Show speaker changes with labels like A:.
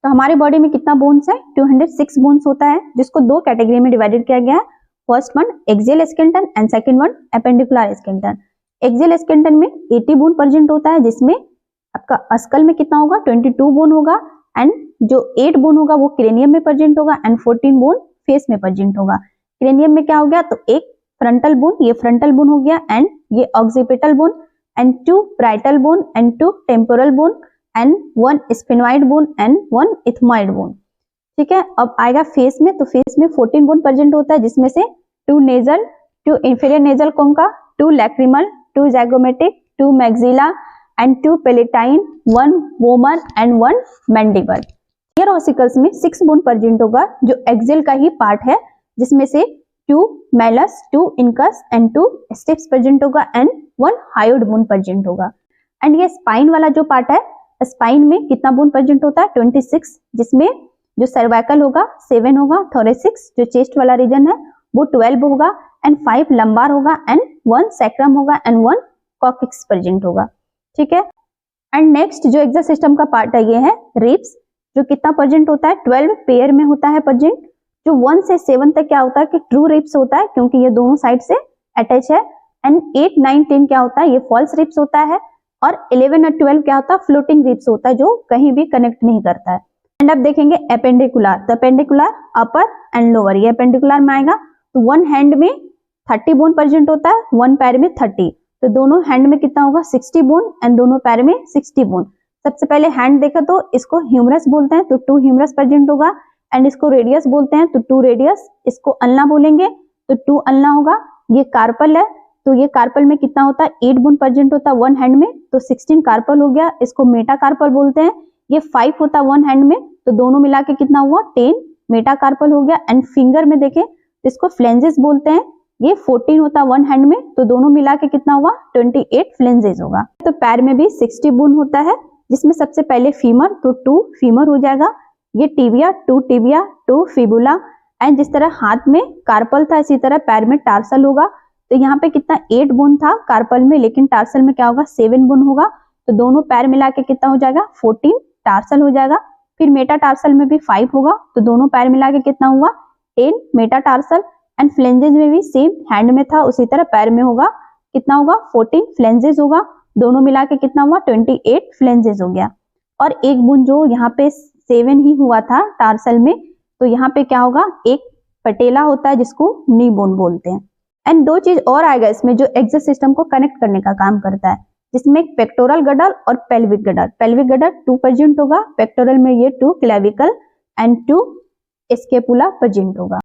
A: तो हमारे बॉडी में कितना बोन्स है, 206 बोन्स होता है, जिसको दो कैटेगरी में डिवाइडेड किया गया है। First one axial skeleton and second one appendicular skeleton. Axial skeleton में 80 बोन प्रेजेंट होता है, जिसमें आपका स्कल में कितना होगा, 22 बोन होगा, एंड जो 8 बोन होगा वो क्रेनियम में प्रेजेंट होगा, एंड 14 बोन फेस में प्रेजेंट होगा। क्रेनियम में क्या हो गया, तो एक फ्रंटल बोन, ये फ्रंटल बोन हो गया, एंड ये occipital bone, and 2 parietal bone, and 2 temporal bone, and 1 sphenoid bone, and 1 ethmoid bone. ठीक है, अब आएगा फेस में, तो फेस में 14 बोन प्रेजेंट होता है, जिसमें से 2 nasal, 2 inferior nasal concha, 2 lacrimal, 2 zygomatic, 2 maxilla, and 2 palatine, 1 vomer, and 1 mandible. Ear ossicles में 6 बोन प्रेजेंट होगा, जो एक्सियल का ही पार्ट है, जिसमें से 2 malleus, 2 incus, and 2 tips present होगा, एंड 1 हायोइड बोन प्रेजेंट होगा। एंड ये स्पाइन वाला जो पार्ट है, स्पाइन में कितना बोन प्रेजेंट होता है, 26, जिसमें जो सर्वाइकल होगा 7 होगा, थोरेसिक्स जो चेस्ट वाला रीजन है वो 12 होगा, एंड 5 लंबार होगा, एंड 1 सैक्रम होगा, एंड 1 कॉक्सिक्स प्रेजेंट होगा। ठीक है, एंड नेक्स्ट जो एक्सोस्केलेटन सिस्टम का पार्ट है ये है रिब्स, जो कितना प्रेजेंट होता है, 12 पेयर में होता है प्रेजेंट। जो 1 से 7 तक क्या होता है कि ट्रू रिब्स होता है, क्योंकि ये दोनों साइड से अटैच है, एंड 8, 9, 10 क्या होता है, ये फॉल्स रिब्स होता है, और 11 और 12 क्या होता है, फ्लोटिंग रिब्स होता है, जो कहीं भी कनेक्ट नहीं करता है। एंड अब देखेंगे एपेंडिकुलर, तो एपेंडिकुलर अपर एंड लोअर, ये एपेंडिकुलर में आएगा। तो 1 हैंड में 30 बोन प्रेजेंट होता है, 1 पैर में 30, तो दोनों हैंड में कितना होगा, 60 बोन, एंड दोनों पैर में 60 बोन। सबसे पहले हैंड देखा तो इसको ह्यूमरस बोलते हैं, तो 2 ह्यूमरस प्रेजेंट होगा, एंड इसको रेडियस बोलते हैं, तो 2 रेडियस। इसको अल्ना बोलेंगे तो 2 अल्ना होगा। ये कार्पल है, तो ये कार्पल में कितना होता है, 8 बोन प्रेजेंट होता है 1 हैंड में, तो 16 कार्पल हो गया, इसको मेटा कार्पल बोलते हैं। ये 5 होता है 1 हैंड में, तो दोनों मिला के कितना हुआ, 10 मेटा कार्पल हो गया। एंड फिंगर में देखें तो इसको फ्लेंजेस बोलते हैं, ये 14 होता है 1 हैंड में, तो दोनों मिला के कितना हुआ, 28 फ्लेंजेस होगा। तो पैर में भी 60 बोन होता है, जिसमें सबसे पहले फीमर, तो 2 फीमर हो जाएगा। ये टिबिया, 2 फिबुला, एंड जिस तरह हाथ में कार्पल था, इसी तरह पैर में टार्सल होगा। तो यहाँ पे कितना 8 बोन था कार्पल में, लेकिन टार्सल में क्या होगा, 7 बोन होगा, तो दोनों पैर मिला के कितना हो जाएगा, 14 टार्सल हो जाएगा। फिर मेटा टार्सल में भी 5 होगा, तो दोनों पैर मिला के कितना हुआ, 10 मेटा टार्सल। एंड फ्लेंजेस में भी सेम, हैंड में था उसी तरह पैर में होगा, कितना होगा, 14 फ्लेंजेस होगा, दोनों मिला के कितना हुआ, 28 फ्लेंजेस हो गया। और एक बोन जो यहाँ पे 7 ही हुआ था टार्सल में, तो यहाँ पे क्या होगा, एक पटेला होता है जिसको नी बोन बोलते हैं। एंड 2 चीज और आएगा इसमें जो एक्सोस्केलेटन सिस्टम को कनेक्ट करने का काम करता है, जिसमें पेक्टोरल गडल और पेल्विक गडल। पेल्विक गडल 2 प्रेजेंट होगा, पेक्टोरल में ये 2 क्लेविकल एंड 2 स्केपुला प्रेजेंट होगा।